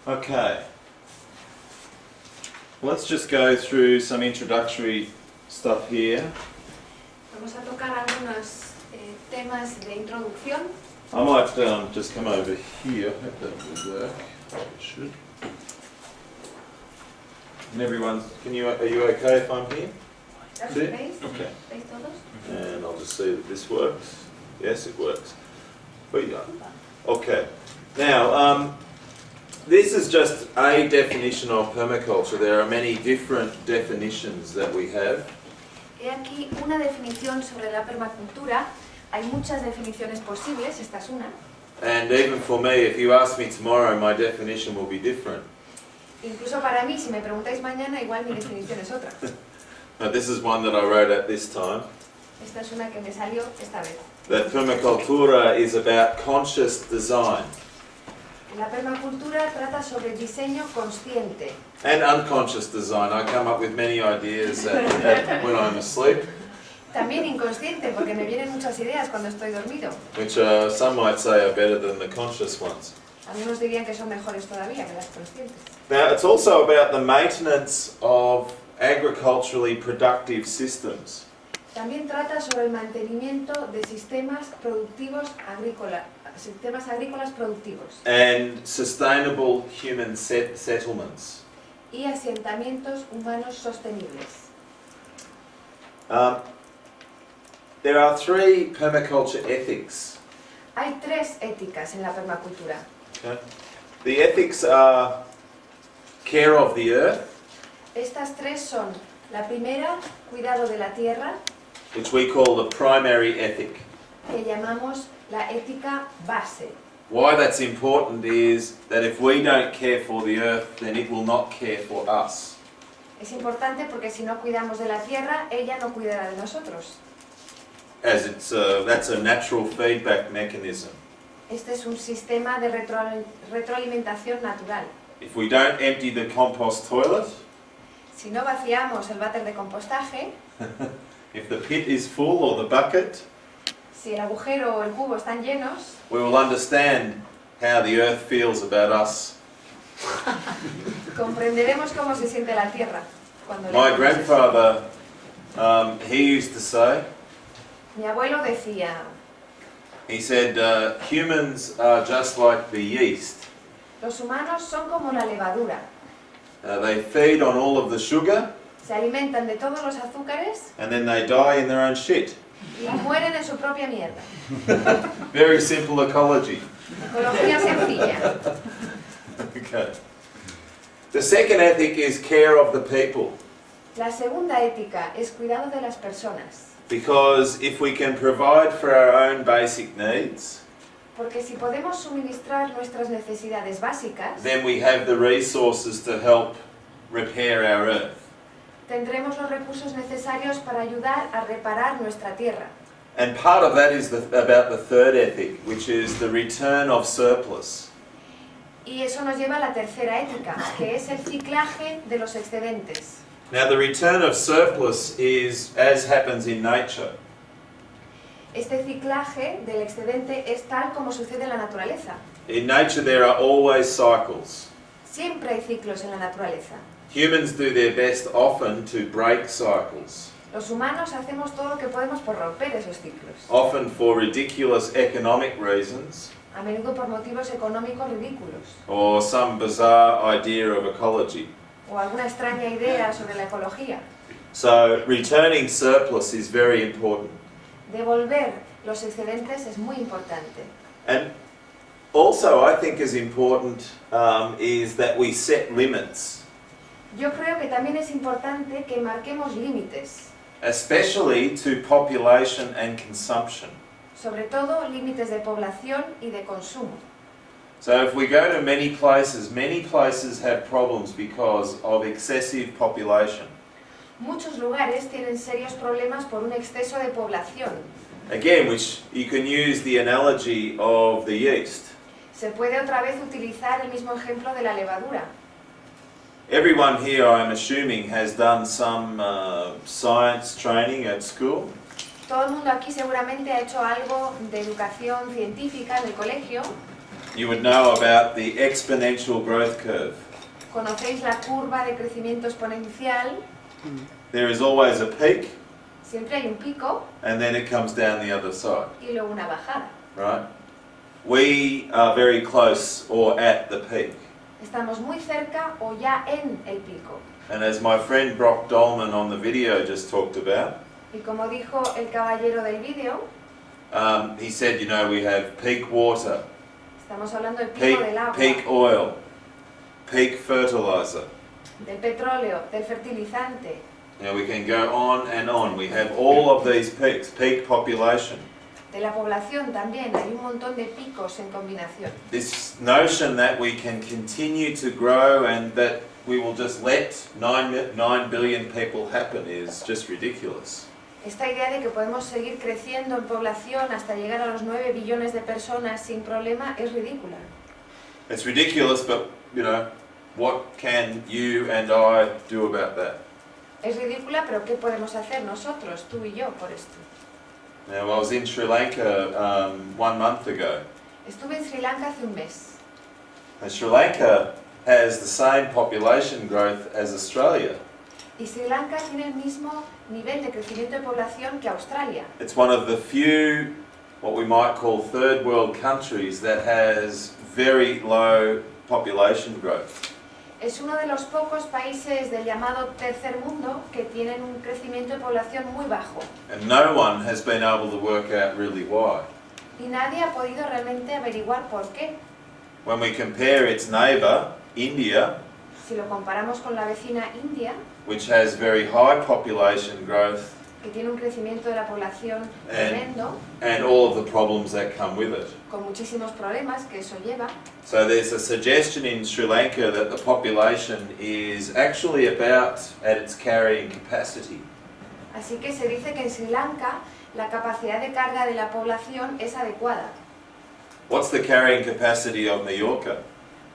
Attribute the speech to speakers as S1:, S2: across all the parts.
S1: Okay. Let's just go through some introductory stuff here.
S2: Vamos a tocar algunos temas de introducción.
S1: I might just come over here. I hope that will work. It should. And everyone, are you okay if I'm here? See?
S2: ¿Veis?
S1: Okay.
S2: ¿Veis todos?
S1: And I'll just see that this works. Yes, it works. But yeah. Okay. Now, this is just a definition of permaculture. There are many different definitions that we have.
S2: He aquí una definición sobre la permacultura. Hay muchas definiciones posibles, esta es una.
S1: And even for me, if you ask me tomorrow, my definition will be different.
S2: Incluso para mí, si me preguntáis mañana, igual mi definición es otra.
S1: Now, this is one that I wrote at this time.
S2: Esta es una que me salió esta vez.
S1: That permacultura is about conscious design.
S2: La permacultura trata sobre diseño consciente.
S1: And unconscious design. I come up with many ideas when I'm asleep.
S2: También inconsciente, porque me vienen muchas ideas cuando estoy dormido.
S1: Which some might say are better than the conscious ones.
S2: Algunos dirían que son mejores todavía que las conscientes.
S1: Now, it's also about the maintenance of agriculturally productive systems.
S2: También trata sobre el mantenimiento de sistemas agrícolas productivos.
S1: And sustainable human settlements.
S2: Y asentamientos humanos sostenibles.
S1: There are three permaculture ethics.
S2: Hay tres éticas en la permacultura.
S1: Okay. The ethics are care of the earth,
S2: Estas tres son, la primera, cuidado de la tierra,
S1: which we call the primary ethic.
S2: que llamamos la ética base.
S1: Why that's important is that if we don't care for the earth, then it will not care for us.
S2: Es importante porque si no cuidamos de la tierra, ella no cuidará de nosotros.
S1: As that's a natural feedback mechanism.
S2: Este es un sistema de retroalimentación natural.
S1: If we don't empty the compost toilet,
S2: Si no vaciamos el váter de compostaje,
S1: if the pit is full or the bucket,
S2: si el agujero o el cubo están llenos,
S1: we will understand how the earth feels about us.
S2: comprenderemos cómo se siente la tierra. Cuando
S1: My
S2: leemos eso.
S1: grandfather, he used to say,
S2: Mi abuelo decía,
S1: he said, humans are just like the yeast.
S2: los humanos son como la levadura.
S1: They feed on all of the sugar,
S2: Se alimentan de todos los azúcares
S1: and then they die in their own shit.
S2: y mueren en su propia mierda.
S1: Very simple ecology.
S2: Ecología sencilla.
S1: Okay. The second ethic is care of the people.
S2: La segunda ética es cuidado de las personas.
S1: Because if we can provide for our own basic needs,
S2: Porque si podemos suministrar nuestras necesidades básicas,
S1: then we have the resources to help repair our earth.
S2: tendremos los recursos necesarios para ayudar a reparar nuestra tierra.
S1: And part of that is about the third ethic, which is the return of surplus.
S2: Y eso nos lleva a la tercera ética, que es el ciclaje de los excedentes.
S1: Now, the return of surplus is as happens in nature.
S2: Este ciclaje del excedente es tal como sucede en la naturaleza.
S1: In nature, there are always cycles.
S2: Siempre hay ciclos en la naturaleza.
S1: Humans do their best often to break cycles,
S2: Los humanos hacemos todo lo que podemos por romper esos ciclos.
S1: often for ridiculous economic reasons
S2: A menudo por motivos económicos ridículos.
S1: or some bizarre idea of ecology.
S2: O alguna extraña idea sobre la ecología.
S1: So, returning surplus is very important.
S2: Devolver los excedentes es muy importante.
S1: And also, I think is important is that we set limits,
S2: Yo creo que también es importante que marquemos límites,
S1: especially to population and consumption.
S2: sobre todo límites de población y de consumo.
S1: So if we go to many places have problems because of excessive population.
S2: Muchos lugares tienen serios problemas por un exceso de población.
S1: Again, which you can use the analogy of the yeast.
S2: Se puede otra vez utilizar el mismo ejemplo de la levadura.
S1: Everyone here, I'm assuming, has done some science training at school.
S2: Todo el mundo aquí seguramente ha hecho algo de educación científica en el colegio.
S1: You would know about the exponential growth curve.
S2: ¿Conocéis la curva de crecimiento exponencial?
S1: There is always a peak,
S2: Siempre hay un pico
S1: and then it comes down the other side,
S2: y luego una bajada.
S1: right? We are very close or at the peak.
S2: Estamos muy cerca o ya en el pico.
S1: And as my friend Brock Dolman on the video just talked about,
S2: Y como dijo el caballero del vídeo,
S1: he said, you know, we have peak water,
S2: estamos hablando del pico del agua,
S1: peak oil, peak fertilizer.
S2: del petróleo, del fertilizante.
S1: You know, we can go on and on. We have all of these peaks, peak population.
S2: De la población también, hay un montón de picos en combinación.
S1: This notion that we can continue to grow and that we will just let 9 billion people happen is just ridiculous.
S2: Esta idea de que podemos seguir creciendo en población hasta llegar a los 9 billones de personas sin problema es ridícula.
S1: It's ridiculous, but, you know, what can you and I do about that?
S2: Es ridícula, pero ¿qué podemos hacer nosotros, tú y yo, por esto?
S1: Now, I was in Sri Lanka 1 month ago.
S2: Estuve en Sri Lanka hace un mes.
S1: And Sri Lanka has the same population growth as Australia.
S2: Y Sri Lanka tiene el mismo nivel de crecimiento de población que Australia.
S1: It's one of the few, what we might call third world countries that has very low population growth.
S2: Es uno de los pocos países del llamado tercer mundo que tienen un crecimiento de población muy bajo.
S1: And no one has been able to work out really why.
S2: Y nadie ha podido realmente averiguar por qué.
S1: When we compare its neighbour, India,
S2: Si lo comparamos con la vecina India,
S1: which has very high population growth
S2: que tiene un crecimiento de la población tremendo,
S1: and all of the problems that come with it.
S2: con muchísimos problemas que eso lleva.
S1: So there's a suggestion in Sri Lanka that the population is actually about at its carrying capacity.
S2: Así que se dice que en Sri Lanka la capacidad de carga de la población es adecuada.
S1: What's the carrying capacity of Mallorca?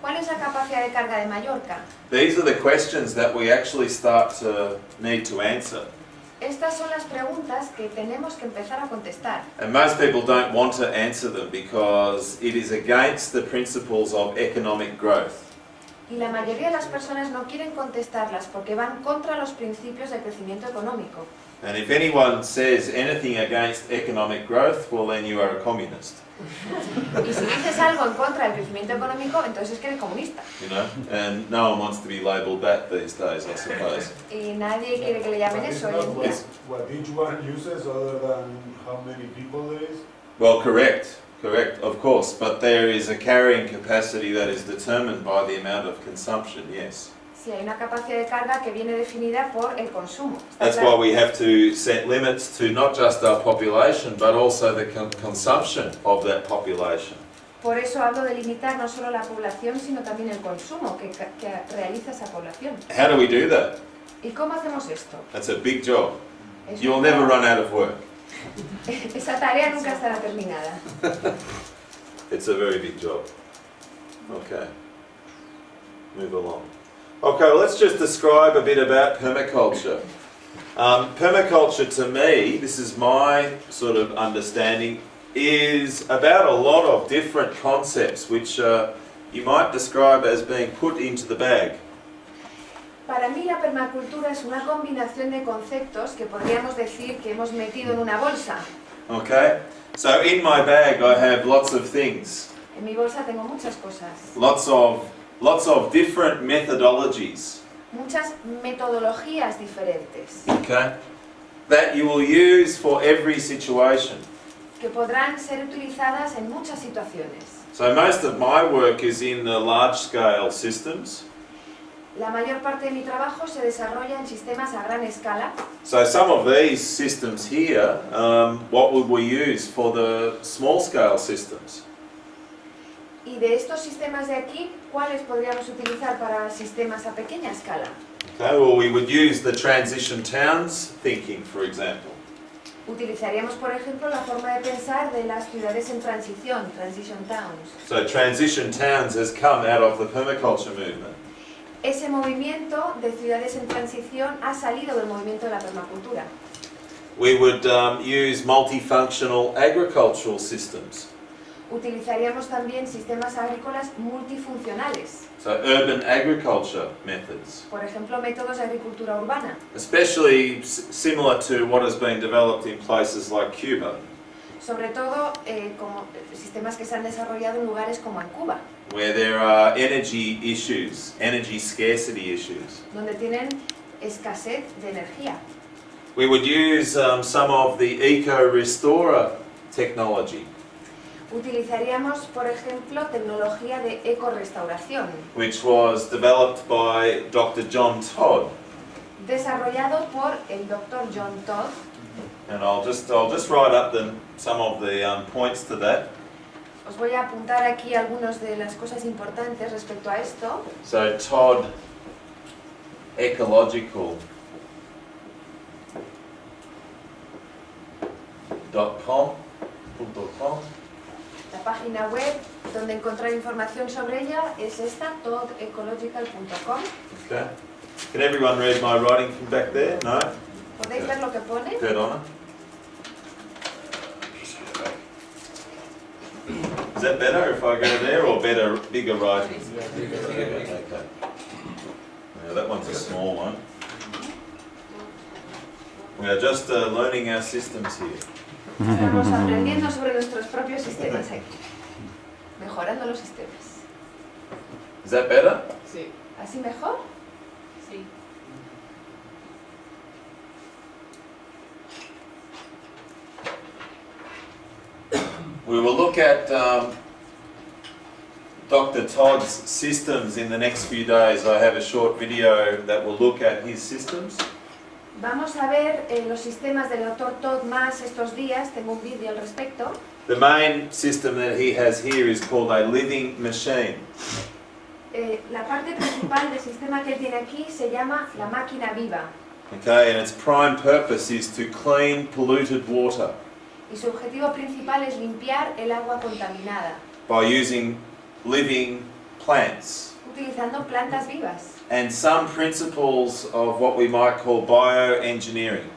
S2: ¿Cuál es la capacidad de carga de Mallorca?
S1: These are the questions that we actually start to need to answer.
S2: Estas son las preguntas que tenemos que empezar a contestar.
S1: And most people don't want to answer them because it is against the principles of economic growth.
S2: Y la mayoría de las personas no quieren contestarlas porque van contra los principios del crecimiento económico.
S1: And if anyone says anything against economic growth, well then you are a communist.
S2: Y si dices algo en contra del crecimiento económico, entonces es que eres comunista.
S1: You know, and no one wants to be labelled that these days, I suppose.
S2: Y nadie quiere que le llamen eso hoy en día.
S3: What each one uses other than how many people there is?
S1: Well, correct, of course, but there is a carrying capacity that is determined by the amount of consumption, yes.
S2: Sí, hay una capacidad de carga que viene definida por el consumo.
S1: That's why we have to set limits to not just our population, but also the consumption of that population.
S2: Por eso hablo de limitar no solo la población, sino también el consumo que realiza esa población.
S1: How do we do that?
S2: ¿Y cómo hacemos esto?
S1: That's a big job.
S2: Es
S1: You'll
S2: una-
S1: never run out of work.
S2: Esa tarea nunca estará terminada.
S1: It's a very big job. Okay. Move along. Okay, well, let's just describe a bit about permaculture. Permaculture, to me, this is my sort of understanding, is about a lot of different concepts which you might describe as being put into the bag.
S2: Para mí la permacultura es una combinación de conceptos que podríamos decir que hemos metido en una bolsa.
S1: Okay? So in my bag I have lots of things.
S2: En mi bolsa tengo muchas cosas,
S1: Lots of different methodologies,
S2: muchas metodologías diferentes
S1: okay, that you will use for every situation.
S2: que podrán ser utilizadas en muchas situaciones.
S1: So most of my work is in the large-scale systems.
S2: La mayor parte de mi trabajo se desarrolla en sistemas a gran escala.
S1: So some of these systems here, what would we use for the small-scale systems?
S2: Y de estos sistemas de aquí, ¿cuáles podríamos utilizar para sistemas a pequeña escala?
S1: Okay, well, we would use the transition towns thinking, for example.
S2: Utilizaríamos, por ejemplo, la forma de pensar de las ciudades en transición, transition towns.
S1: So transition towns has come out of the permaculture movement.
S2: Ese movimiento de ciudades en transición ha salido del movimiento de la permacultura.
S1: We would use multifunctional agricultural systems.
S2: Utilizaríamos también sistemas agrícolas multifuncionales,
S1: So urban agriculture methods,
S2: por ejemplo, métodos de agricultura urbana,
S1: especially similar to what has been developed in places like Cuba,
S2: sobre todo como sistemas que se han desarrollado en lugares como en Cuba,
S1: where there are energy issues, energy scarcity issues.
S2: donde tienen escasez de energía.
S1: We would use some of the eco-restorer technology,
S2: Utilizaríamos, por ejemplo, tecnología de ecorestauración,
S1: which was developed by Dr. John Todd.
S2: desarrollado por el Dr. John Todd.
S1: And I'll just write up some of the points to that.
S2: Os voy a apuntar aquí algunas de las cosas importantes respecto a esto.
S1: So Todd ecological.com.
S2: La página web donde encontrar información sobre ella es esta, toddecological.com.
S1: Okay. Can everyone read my writing from back there? No?
S2: ¿Podéis ver lo que pone?
S1: Dead on it. Is that better if I go there, or better, bigger writing? Okay. Yeah, that one's a small one. We are just learning our systems here.
S2: Estamos aprendiendo sobre nuestros propios sistemas aquí, mejorando los sistemas.
S1: Is that better?
S4: Sí.
S2: ¿Así mejor?
S4: Sí.
S1: We will look at Dr. Todd's systems in the next few days. I have a short video that will look at his systems.
S2: Vamos a ver los sistemas del Dr. Todd más estos días, tengo un vídeo al respecto.
S1: The main system that he has here is called a living machine.
S2: La parte principal del sistema que él tiene aquí se llama la máquina viva
S1: Okay, and its prime purpose is to clean polluted water
S2: y su objetivo principal es limpiar el agua contaminada,
S1: by using living plants
S2: utilizando plantas vivas
S1: and some principles of what we might call bioengineering,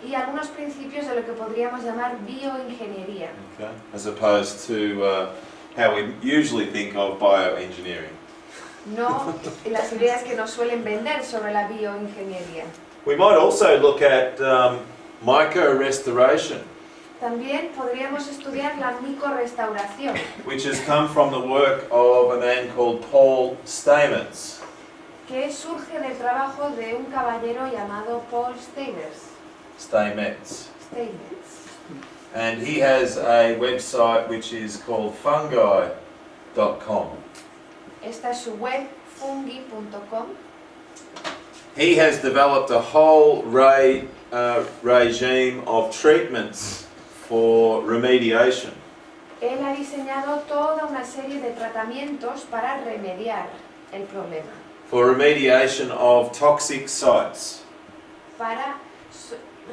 S2: y algunos principios de lo que podríamos llamar bioingeniería,
S1: okay, as opposed to how we usually think of bioengineering.
S2: no las ideas que nos suelen vender sobre la bioingeniería.
S1: We might also look at micro-restoration,
S2: También podríamos estudiar la micorrestauración,
S1: which has come from the work of a man called Paul Stamets.
S2: que surge del trabajo de un caballero llamado Paul
S1: Stamets.
S2: Stamets.
S1: And he has a website which is called fungi.com.
S2: Esta es su web, fungi.com.
S1: He has developed a whole regime of treatments for remediation.
S2: Él ha diseñado toda una serie de tratamientos para remediar el problema,
S1: For remediation of toxic sites.
S2: para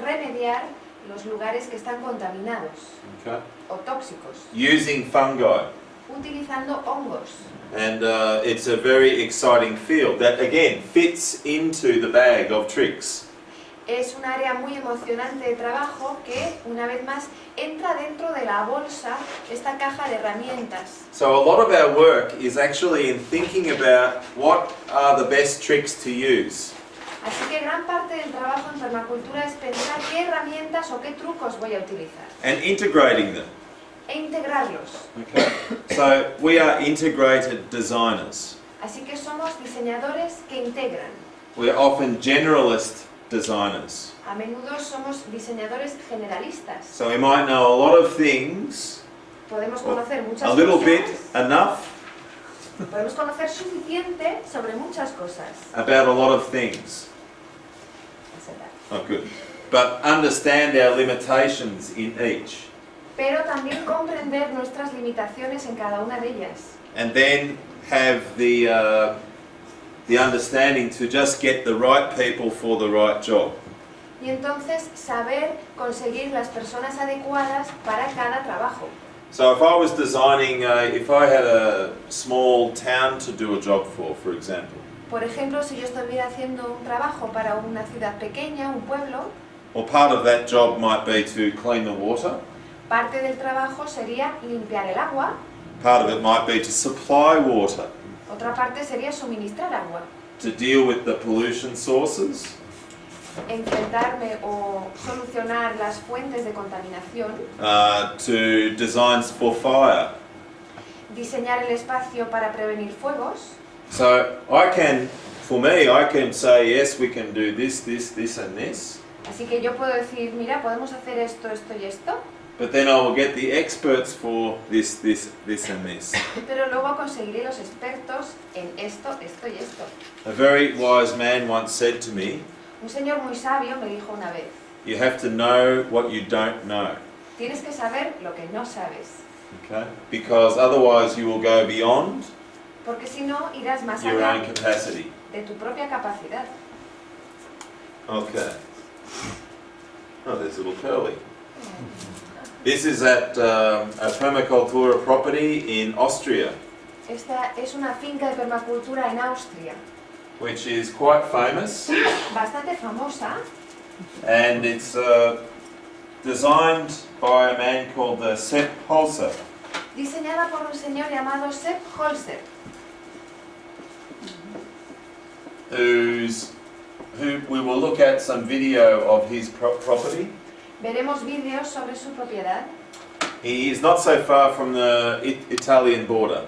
S2: remediar los lugares que están contaminados
S1: Okay.
S2: o tóxicos,
S1: Using fungi.
S2: utilizando hongos.
S1: And it's a very exciting field that again fits into the bag of tricks.
S2: Es un área muy emocionante de trabajo que, una vez más, entra dentro de la bolsa, esta caja de herramientas.
S1: So a lot of our work is actually in thinking about what are the best tricks to use.
S2: Así que gran parte del trabajo en permacultura es pensar qué herramientas o qué trucos voy a utilizar
S1: And integrating them.
S2: e integrarlos.
S1: Okay. So we are integrated designers.
S2: Así que somos diseñadores que integran.
S1: We're often generalist designers.
S2: A menudo somos diseñadores generalistas.
S1: So we might know a lot of things,
S2: Podemos conocer muchas
S1: a little bit,
S2: cosas,
S1: enough
S2: podemos conocer suficiente sobre muchas cosas.
S1: about a lot of things. Oh, good. But understand our limitations in each.
S2: Pero también comprender nuestras limitaciones en cada una de ellas.
S1: And then have the understanding to just get the right people for the right job.
S2: Y entonces saber conseguir las personas adecuadas para cada trabajo.
S1: So if I was designing, if I had a small town to do a job for example,
S2: Por ejemplo, si yo estuviera haciendo un trabajo para una ciudad pequeña, un pueblo,
S1: well, part of that job might be to clean the water,
S2: Parte del trabajo sería limpiar el agua,
S1: Part of it might be to supply water,
S2: otra parte sería suministrar agua,
S1: to deal with the pollution sources,
S2: enfrentarme o solucionar las fuentes de contaminación,
S1: to design for fire.
S2: diseñar el espacio para prevenir fuegos.
S1: So for me, I can say, yes, we can do this, this, this and this.
S2: Así que yo puedo decir, mira, podemos hacer esto, esto y esto,
S1: But then I will get the experts for this, this, this and this.
S2: pero luego conseguiré los expertos en esto, esto y esto.
S1: A very wise man once said to me,
S2: Un señor muy sabio me dijo una vez,
S1: you have to know what you don't know.
S2: tienes que saber lo que no sabes,
S1: Okay? Because otherwise you will go beyond
S2: porque si no irás más
S1: your own
S2: allá
S1: capacity.
S2: de tu propia capacidad.
S1: Okay. Oh, there's a little curly. This is at a permacultura property in Austria,
S2: Esta es una finca de permacultura en Austria,
S1: which is quite famous,
S2: bastante famosa,
S1: and it's designed by a man called Sepp Holzer.
S2: diseñada por un señor llamado Sepp Holzer,
S1: Who we will look at some video of his property.
S2: Veremos vídeos sobre su propiedad.
S1: He is not so far from the Italian border.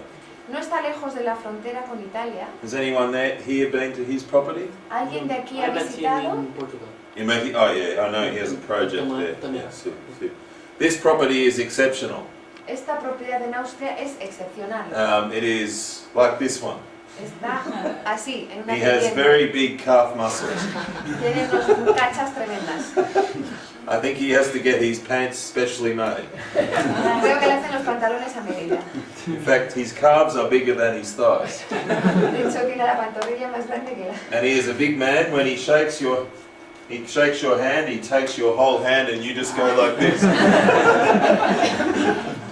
S2: No está lejos de la frontera con Italia.
S1: Has anyone here been to his property?
S2: ¿Alguien de aquí ha
S4: I met him
S2: visitado?
S4: in Portugal.
S1: Oh yeah, I know he has a project there.
S4: También.
S1: Yeah, sí, sí. This property is exceptional.
S2: Esta propiedad en Austria es excepcional.
S1: It is like this one.
S2: Está así, en una
S1: He has
S2: vivienda.
S1: very big calf muscles.
S2: Tiene unos cachas tremendas.
S1: I think he has to get his pants specially made.
S2: Creo que le hacen los pantalones a medida.
S1: In fact, his calves are bigger than his thighs.
S2: De hecho, tiene la pantorrilla más grande que la...
S1: And he is a big man. When he shakes your hand, he takes your whole hand and you just go like this.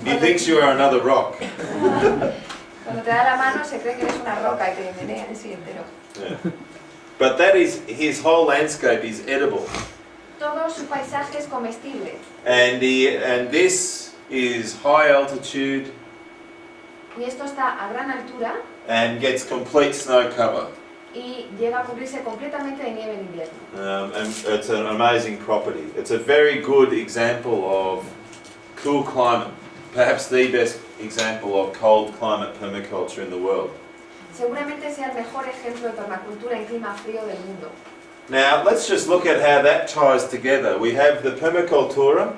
S1: He thinks you are another rock.
S2: Cuando te da la mano se cree que eres una roca y te menea así entero.
S1: Yeah. But that is, his whole landscape is edible.
S2: Todo su paisaje es comestible.
S1: And this is high altitude
S2: Y esto está a gran altura
S1: and gets complete snow cover.
S2: y llega a cubrirse completamente de nieve en invierno.
S1: And it's an amazing property. It's a very good example of cool climate. Perhaps the best example of cold climate permaculture in the world.
S2: Seguramente sea el mejor ejemplo de permacultura en clima frío del mundo.
S1: Now, let's just look at how that ties together. We have the permacultura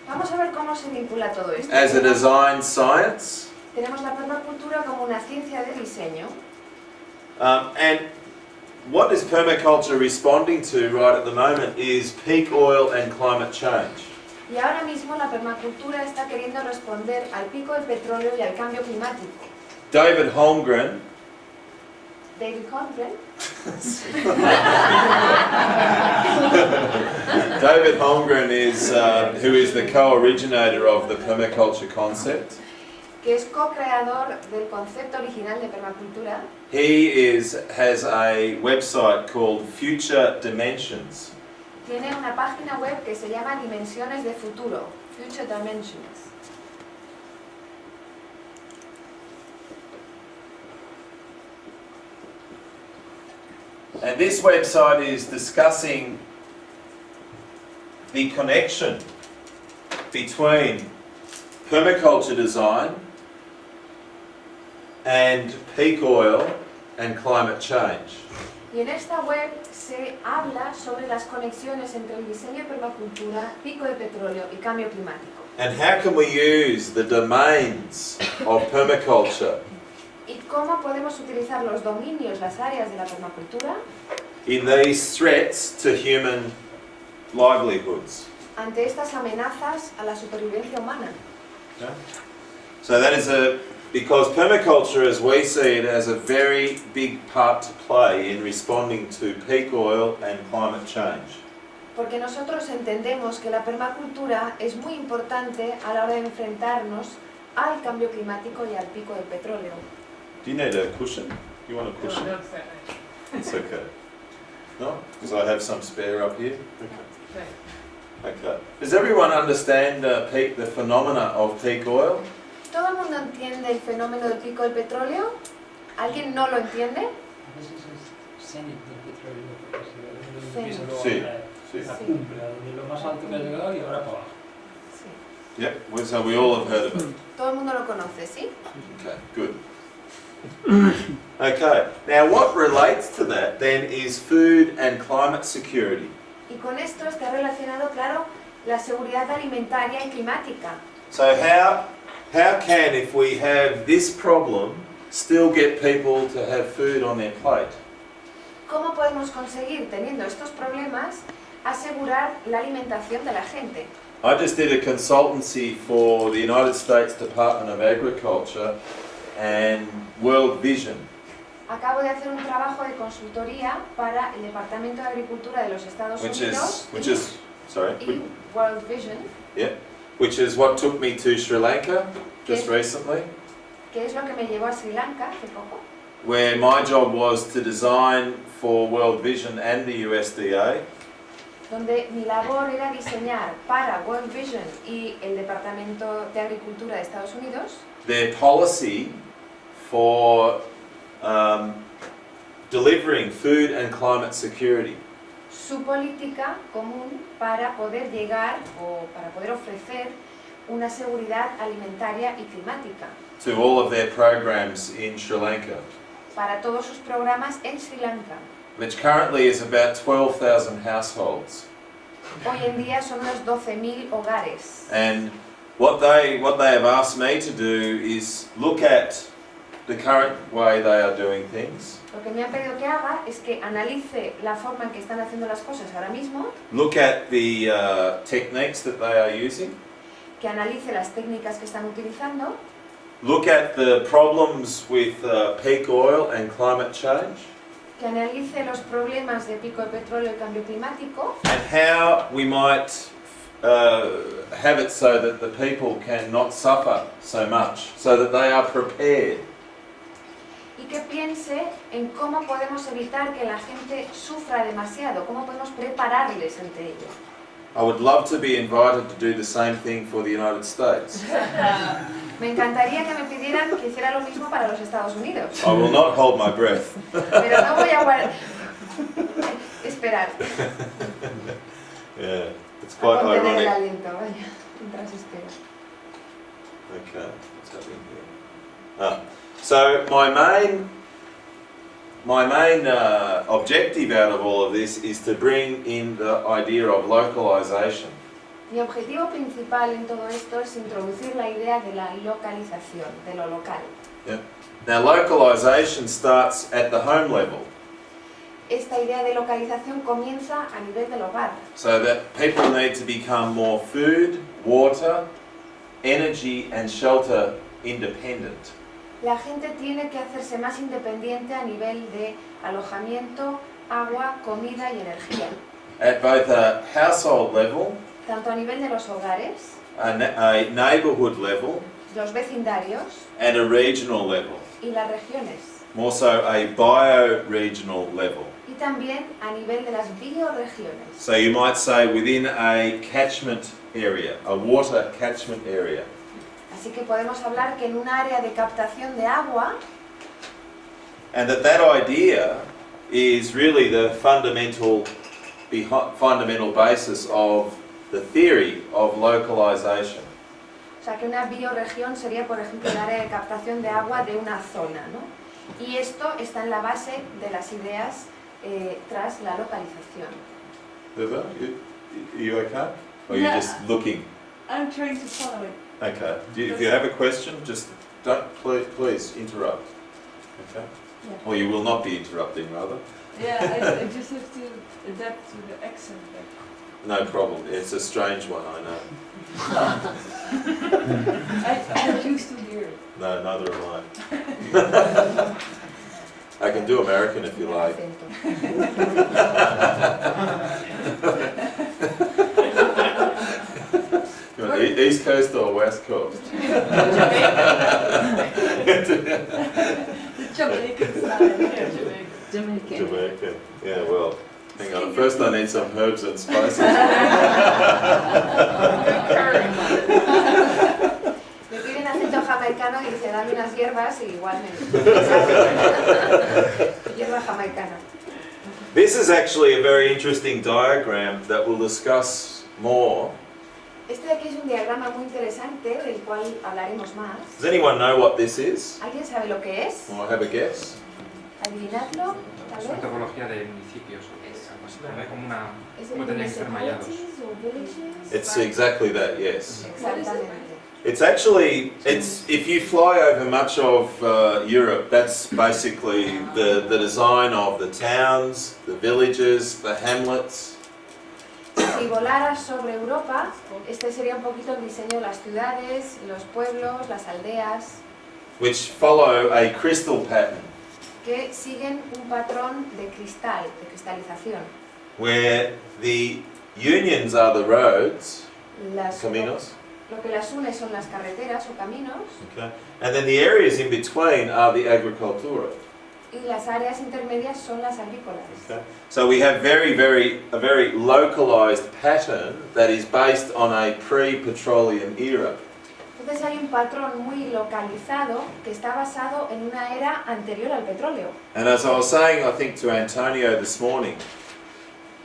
S2: Vamos a ver cómo se vincula todo esto.
S1: as a design science,
S2: Tenemos la permacultura como una ciencia de diseño.
S1: and what is permaculture responding to right at the moment is peak oil and climate change.
S2: Y ahora mismo la permacultura está queriendo responder al pico del petróleo y al cambio climático.
S1: David Holmgren,
S2: David Holmgren,
S1: David Holmgren is who is the co-originator of the permaculture concept.
S2: que es co-creador del concepto original de permacultura,
S1: He has a website called Future Dimensions.
S2: tiene una página web que se llama Dimensiones de Futuro, Future Dimensions.
S1: And this website is discussing the connection between permaculture design and peak oil and climate change.
S2: Y en esta web se habla sobre las conexiones entre el diseño de permacultura, pico de petróleo y cambio climático.
S1: And how can we use the domains of permaculture
S2: ¿Y cómo podemos utilizar los dominios, las áreas de la permacultura
S1: in these threats to human livelihoods?
S2: ante estas amenazas a la supervivencia humana?
S1: Okay. So that is because permaculture, as we see it, has a very big part to play in responding to peak oil and climate change.
S2: Porque nosotros entendemos que la permacultura es muy importante a la hora de enfrentarnos al cambio climático y al pico del petróleo.
S1: Do you need a cushion? You want a cushion? It's okay. No? Because I have some spare up here? Okay. Okay. Does everyone understand the phenomena of peak oil?
S2: ¿Todo el mundo entiende el fenómeno del pico del petróleo? ¿Alguien no lo entiende?
S4: A veces es cenit del petróleo, porque se empieza luego
S1: Sí,
S4: a caer.
S1: sí.
S4: La cumbre, donde lo más alto que ha llegado y ahora para abajo.
S2: Sí.
S1: Yep, well, so we all have heard of it.
S2: Todo el mundo lo conoce, ¿sí?
S1: Okay, good. Okay, now what relates to that then is food and climate security.
S2: Y con esto está relacionado, claro, la seguridad alimentaria y climática.
S1: So how can, if we have this problem, still get people to have food on their plate?
S2: ¿Cómo podemos conseguir, teniendo estos problemas, asegurar la alimentación de la gente?
S1: I just did a consultancy for the United States Department of Agriculture and World Vision.
S2: Acabo de hacer un trabajo de consultoría para el Departamento de Agricultura de los Estados Unidos y World Vision,
S1: which is what took me to Sri Lanka just recently,
S2: que es lo que me llevó a Sri Lanka hace poco,
S1: where my job was to design for World Vision and the USDA
S2: donde mi labor era diseñar para World Vision y el Departamento de Agricultura de Estados Unidos
S1: their policy for delivering food and climate security.
S2: su política común para poder llegar o para poder ofrecer una seguridad alimentaria y climática
S1: To all of their programs in Sri Lanka,
S2: para todos sus programas en Sri Lanka.
S1: which currently is about 12,000 households.
S2: Hoy en día son unos 12.000 hogares.
S1: And what they have asked me to do is look at the current way they are doing things,
S2: Lo que me han pedido que haga es que analice la forma en que están haciendo las cosas ahora mismo,
S1: look at the techniques that they are using,
S2: que analice las técnicas que están utilizando,
S1: look at the problems with peak oil and climate change,
S2: que analice los problemas de pico de petróleo y cambio climático
S1: and how we might have it so that the people can not suffer so much, so that they are prepared.
S2: y que piense en cómo podemos evitar que la gente sufra demasiado, cómo podemos prepararles ante ello.
S1: I would love to be invited to do the same thing for the United States.
S2: Me encantaría que me pidieran que hiciera lo mismo para los Estados Unidos,
S1: I will not hold my breath.
S2: pero no voy a esperar,
S1: Yeah, it's
S2: a
S1: quite
S2: contener el
S1: ironic.
S2: aliento, vaya, mientras espero.
S1: Okay, what's happening here? So my main objective out of all of this is to bring in the idea of localization.
S2: Mi objetivo principal en todo esto es introducir la idea de la localización, de lo local.
S1: Now localization starts at the home level,
S2: Esta idea de localización comienza a nivel del hogar,
S1: so that people need to become more food, water, energy and shelter independent.
S2: la gente tiene que hacerse más independiente a nivel de alojamiento, agua, comida y energía,
S1: At both a household level,
S2: tanto a nivel de los hogares,
S1: a neighbourhood level
S2: los vecindarios
S1: and a regional level.
S2: y las regiones,
S1: More so a bio-regional level.
S2: y también a nivel de las bioregiones.
S1: So you might say within a catchment area, a water catchment area.
S2: Así que podemos hablar que en un área de captación de agua,
S1: And that idea is really the fundamental basis of the theory of localization.
S2: o sea que una bioregión sería, por ejemplo, el área de captación de agua de una zona, ¿no? Y esto está en la base de las ideas tras la localización.
S1: Viva, you okay? Or are you
S5: Yeah.
S1: just looking?
S5: I'm trying to follow it.
S1: Okay. If you have a question, just don't please interrupt. Okay.
S5: Yeah.
S1: Or you will not be interrupting, rather.
S5: Yeah, I just have to adapt to the accent.
S1: No problem. It's a strange one, I know.
S5: I'm not used to hear it.
S1: No, neither am I. I can do American if you
S2: El
S1: like.
S2: acento.
S1: You want East Coast or West Coast?
S5: The Jamaican side. Yeah, Jamaican.
S1: Jamaican. Yeah, well, Hang on, first I need some herbs and spices.
S2: Le piden acento jamaicano y dice, dame unas hierbas y igual me... Hierba jamaicana.
S1: This is actually a very interesting diagram that we'll discuss more.
S2: Este de aquí es un diagrama muy interesante del cual hablaremos más.
S1: Does anyone know what this is?
S2: ¿Alguien sabe lo que es?
S1: Or have a guess?
S2: ¿Adivinadlo? Tal
S6: Es una
S2: vez.
S6: topología de municipios, algo así, ¿no? Como una...
S2: ¿Es
S6: ¿Cómo
S2: de
S6: tenéis que estar mallados?
S2: municipalities o villages?
S1: It's exactly that, yes.
S2: Exactamente.
S1: It's actually, if you fly over much of Europe, that's basically the design of the towns, the villages, the hamlets.
S2: Si volaras sobre Europa, este sería un poquito el diseño de las ciudades, los pueblos, las aldeas,
S1: Which follow a crystal pattern,
S2: que siguen un patrón de cristal, de cristalización.
S1: where the unions are the roads,
S2: Las,
S1: caminos,
S2: lo que las une son las carreteras o caminos,
S1: okay, and then the areas in between are the agricultura.
S2: y las áreas intermedias son las agrícolas.
S1: Okay. So we have a very localized pattern that is based on a pre-petroleum era.
S2: Entonces hay un patrón muy localizado que está basado en una era anterior al petróleo.
S1: And as I was saying, I think to Antonio this morning,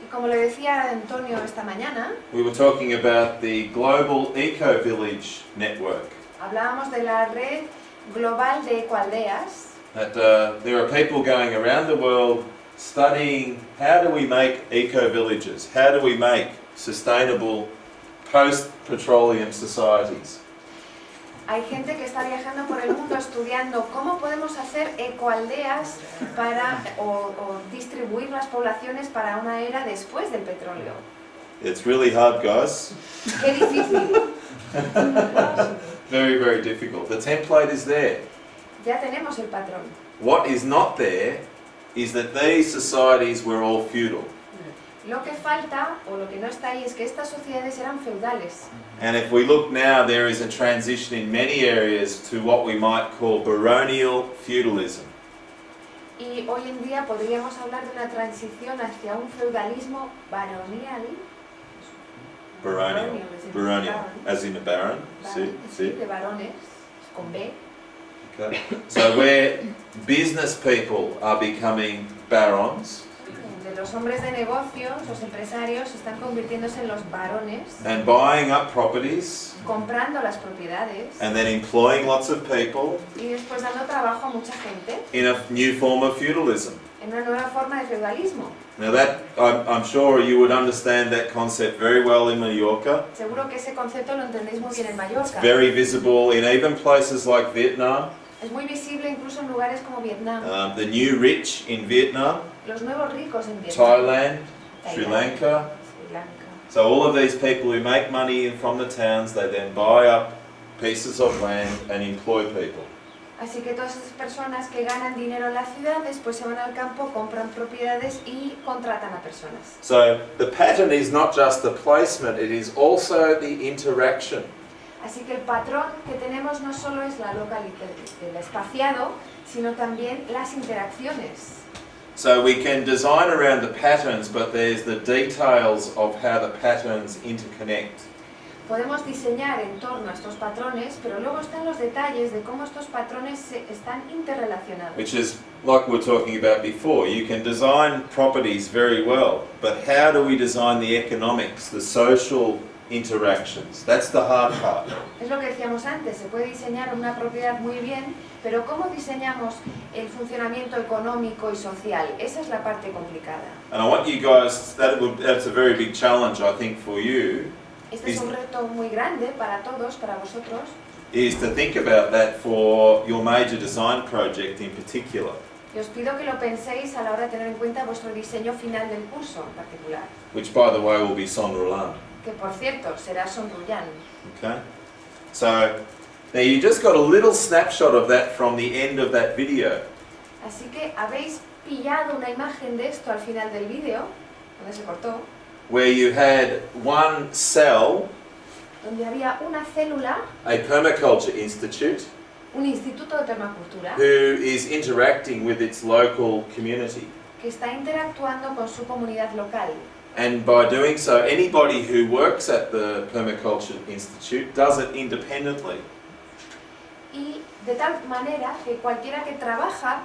S2: Y como le decía a Antonio esta mañana,
S1: we were talking about the global eco-village network.
S2: hablábamos de la red global de ecoaldeas,
S1: That there are people going around the world studying how do we make eco-villages, how do we make sustainable post-petroleum societies.
S2: Hay gente que está viajando por el mundo estudiando cómo podemos hacer ecoaldeas para, o distribuir las poblaciones para una era después del petróleo.
S1: It's really hard, guys.
S2: ¡Qué difícil!
S1: Very, very difficult. The template is there.
S2: Ya tenemos el patrón.
S1: What is not there is that these societies were all feudal.
S2: Lo que falta, o lo que no está ahí, es que estas sociedades eran feudales.
S1: And if we look now, there is a transition in many areas to what we might call baronial feudalism.
S2: Y hoy en día podríamos hablar de una transición hacia un feudalismo baronial.
S1: Baronial.
S2: es decir,
S1: Baronial, as in a baron. See?
S2: Sí,
S1: See?
S2: de varones, con B.
S1: Okay. So where business people are becoming barons
S2: De los hombres de negocios, los empresarios, están convirtiéndose en los varones,
S1: and buying up properties
S2: comprando las propiedades
S1: and then employing lots of people
S2: y después dando trabajo a mucha gente
S1: in a new form of feudalism.
S2: en una nueva forma de feudalismo.
S1: Now that, I'm sure you would understand that concept very well in Mallorca.
S2: Seguro que ese concepto lo entendéis muy bien en Mallorca.
S1: Very visible in even places like Vietnam,
S2: Es muy visible incluso en lugares como Vietnam,
S1: the new rich in Vietnam,
S2: los nuevos ricos en Vietnam,
S1: Thailand, Sri
S2: Tailandia,
S1: Lanka.
S2: Sri Lanka.
S1: So all of these people who make money from the towns, they then buy up pieces of land and employ people.
S2: Así que todas esas personas que ganan dinero en la ciudad después se van al campo, compran propiedades y contratan a personas.
S1: So the pattern is not just the placement, it is also the interaction.
S2: Así que el patrón que tenemos no solo es la el espaciado, sino también las interacciones.
S1: So we can design around the patterns, but there's the details of how the patterns interconnect.
S2: Podemos diseñar en torno a estos patrones, pero luego están los detalles de cómo estos patrones están interrelacionados.
S1: Which is like we were talking about before. You can design properties very well, but how do we design the economics, the social interactions? That's the hard part.
S2: Es lo que decíamos antes, se puede diseñar una propiedad muy bien, pero ¿cómo diseñamos el funcionamiento económico y social? Esa es la parte complicada.
S1: And I want you guys, that's a very big challenge I think for you,
S2: Este es un reto muy grande para todos, para vosotros,
S1: is to think about that for your major design project in particular.
S2: y os pido que lo penséis a la hora de tener en cuenta vuestro diseño final del curso en particular,
S1: Which by the way will be Son Roland.
S2: que por cierto será Sonruyán.
S1: Okay? So, now you just got a little snapshot of that from the end of that video.
S2: Así que habéis pillado una imagen de esto al final del vídeo, donde se cortó,
S1: Where you had one cell,
S2: donde había una célula,
S1: a permaculture institute,
S2: un instituto de permacultura,
S1: who is interacting with its local community.
S2: que que está interactuando con su comunidad local.
S1: And by doing so, anybody who works at the Permaculture Institute does it independently.
S2: Y de tal manera que cualquiera que trabaja